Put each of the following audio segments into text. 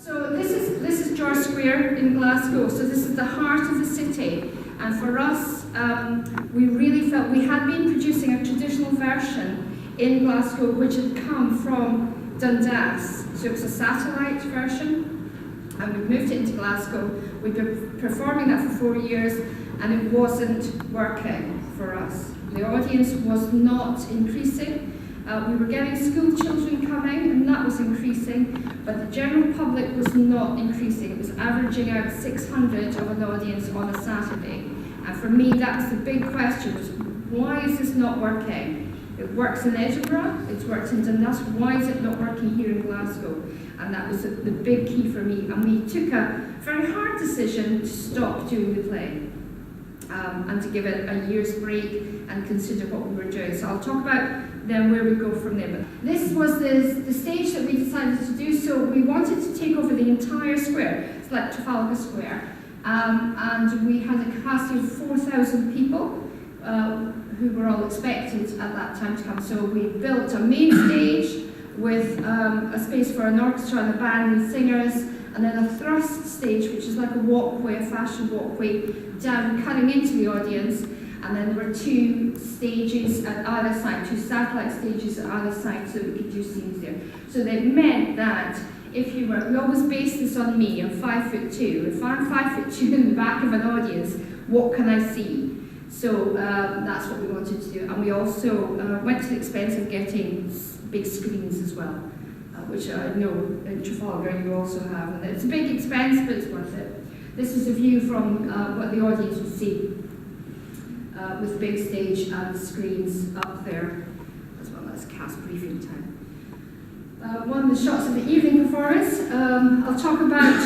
So this is George Square in Glasgow. So this is the heart of the city. And for us, we really felt we had been producing a traditional version in Glasgow, which had come from Dundas. So it was a satellite version, and we moved it into Glasgow. We'd been performing that for 4 years, and it wasn't working for us. The audience was not increasing. We were getting school children coming, and that was increasing, but the general public was not increasing. It was averaging out 600 of an audience on a Saturday. And for me, that was the big question, was why is this not working? It works in Edinburgh, it's worked in Dundas, why is it not working here in Glasgow? And that was the big key for me. And we took a very hard decision to stop doing the play. And to give it a year's break and consider what we were doing. So I'll talk about then where we go from there. But this was the stage that we decided to do. So we wanted to take over the entire square. It's like Trafalgar Square. And we had a capacity of 4,000 people who were all expected at that time to come. So we built a main stage with a space for an orchestra and a band and singers, and then a thrust stage, which is like a walkway, a fashion walkway, down, cutting into the audience. And then there were 2 stages at either side, 2 satellite stages at either side, so we could do scenes there. So that meant that if you were, we always based this on me, I'm 5'2". If I'm 5'2" in the back of an audience, what can I see? So that's what we wanted to do. And we also went to the expense of getting big screens as well, which I know in Trafalgar you also have. And it's a big expense, but it's worth it. This is a view from what the audience would see with big stage and screens up there, as well as cast briefing time. One of the shots of the evening performance, I'll talk about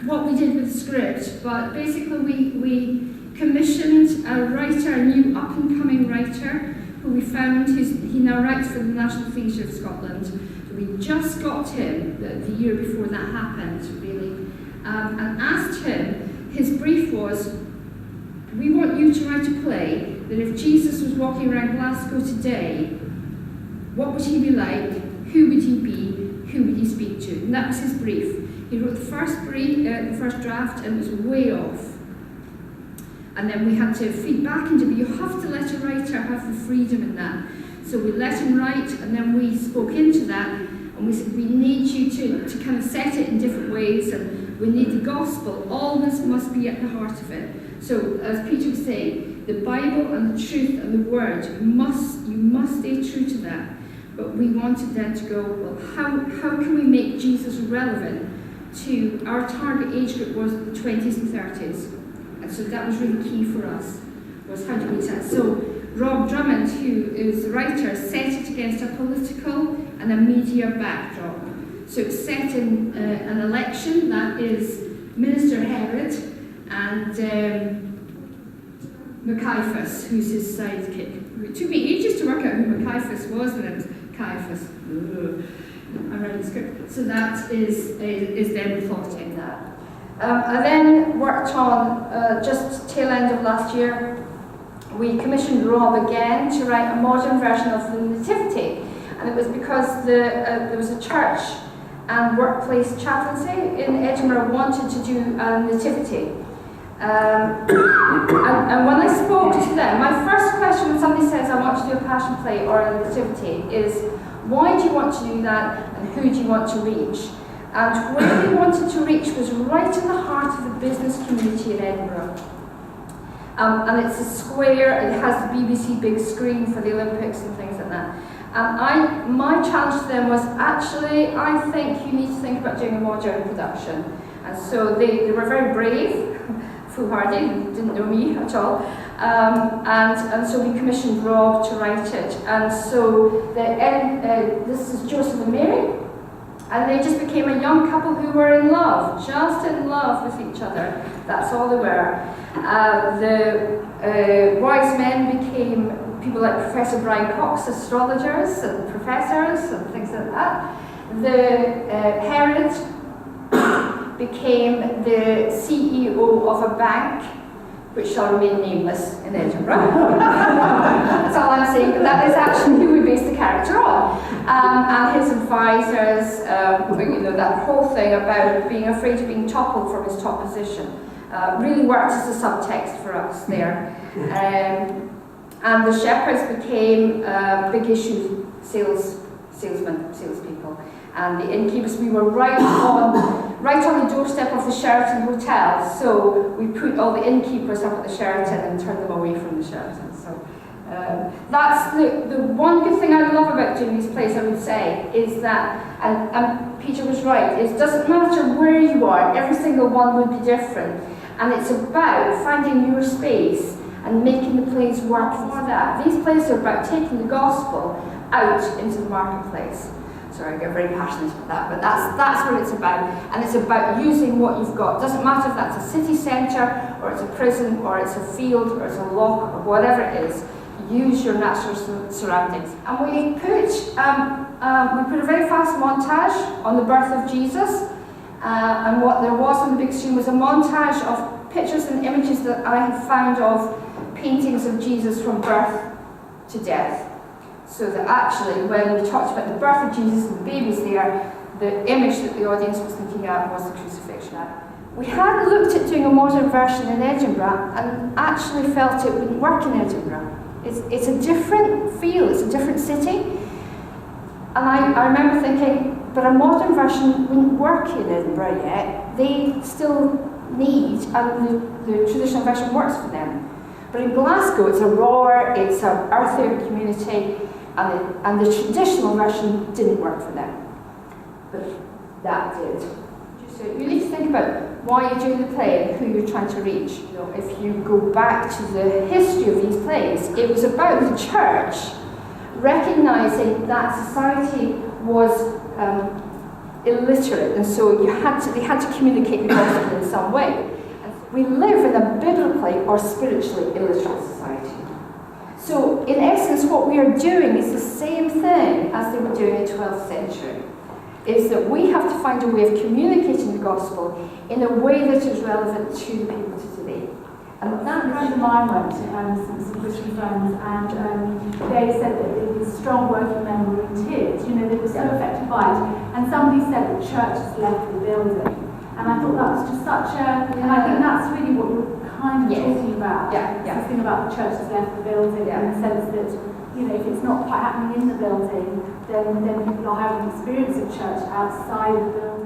what we did with the script, but basically we commissioned a writer, a new up-and-coming writer, who we found, he now writes for the National Theatre of Scotland. So we just got him the year before that happened, really, and asked him, his brief was, we want you to write a play that if Jesus was walking around Glasgow today, what would he be like? Who would he be? Who would he speak to? And that was his brief. He wrote the first brief, the first draft, and it was way off. And then we had to feed back into it. You have to let a writer have the freedom in that. So we let him write, and then we spoke into that, and we said, we need you to kind of set it in different ways, and we need the gospel. All this must be at the heart of it. So, as Peter was saying, the Bible and the truth and the word, you must stay true to that. But we wanted then to go, well, how can we make Jesus relevant to our target age group was the 20s and 30s. And so that was really key for us, was how to do that. So Rob Drummond, who is the writer, set it against a political and a media backdrop. So it's set in an election, that is Minister Herod and Caiaphas, who's his sidekick. It took me ages to work out who Caiaphas was, and it was Caiaphas. I read the script. So that is them plotting that. I then worked on, just tail end of last year, we commissioned Rob again to write a modern version of the Nativity. And it was because there was a church and workplace chaplaincy in Edinburgh wanted to do a Nativity. And when I spoke to them, my first question when somebody says, I want to do a passion play or a Nativity, is why do you want to do that and who do you want to reach? And where we wanted to reach was right in the heart of the business community in Edinburgh. And it's a square, it has the BBC big screen for the Olympics and things like that. And my challenge to them was, actually, I think you need to think about doing a modern production. And so they were very brave, foolhardy, didn't know me at all. And so we commissioned Rob to write it. And so this is Joseph and Mary. And they just became a young couple who were in love, just in love with each other. That's all they were. The wise men became people like Professor Brian Cox, astrologers and professors and things like that. The Herod became the CEO of a bank, which shall remain nameless in Edinburgh. That's all I'm saying, but that is actually who we based the character on. and his advisors, that whole thing about being afraid of being toppled from his top position, really worked as a subtext for us there. And the shepherds became big issue salespeople. And the innkeepers, we were right on the doorstep of the Sheraton Hotel, so we put all the innkeepers up at the Sheraton and turned them away from the Sheraton. So that's the one good thing I love about doing this place, I would say, is that, and Peter was right, it doesn't matter where you are, every single one would be different. And it's about finding your space and making the place work for that. These places are about taking the gospel out into the marketplace. Sorry, I get very passionate about that, but that's what it's about. And it's about using what you've got. It doesn't matter if that's a city centre, or it's a prison, or it's a field, or it's a lock, or whatever it is. Use your natural surroundings. And we put a very fast montage on the birth of Jesus. And what there was on the big screen was a montage of pictures and images that I had found of paintings of Jesus from birth to death. So that actually, when we talked about the birth of Jesus and the babies there, the image that the audience was looking at was the crucifixion. We had looked at doing a modern version in Edinburgh and actually felt it wouldn't work in Edinburgh. It's a different feel, it's a different city. And I remember thinking, but a modern version wouldn't work in Edinburgh yet. They still need, and the traditional version works for them. But in Glasgow, it's a roar, it's an earthier community, and the traditional version didn't work for them. But that did. So you need to think about why you're doing the play and who you're trying to reach. If you go back to the history of these plays, it was about the church recognising that society was illiterate, and so they had to communicate the gospel in some way. We live in a biblically or spiritually illiterate society. So, in essence, what we are doing is the same thing as they were doing in the 12th century. Is that we have to find a way of communicating the gospel in a way that is relevant to the people of today. And that friend of mine went to some Christian friends, and they said that the strong working men were in tears. They were so affected by it. And somebody said the church has left the building. And I thought that was just such a... And I think that's really what you're kind of talking about. This thing about the church has left the building, in the sense that, if it's not quite happening in the building, then people are having an experience of church outside the building.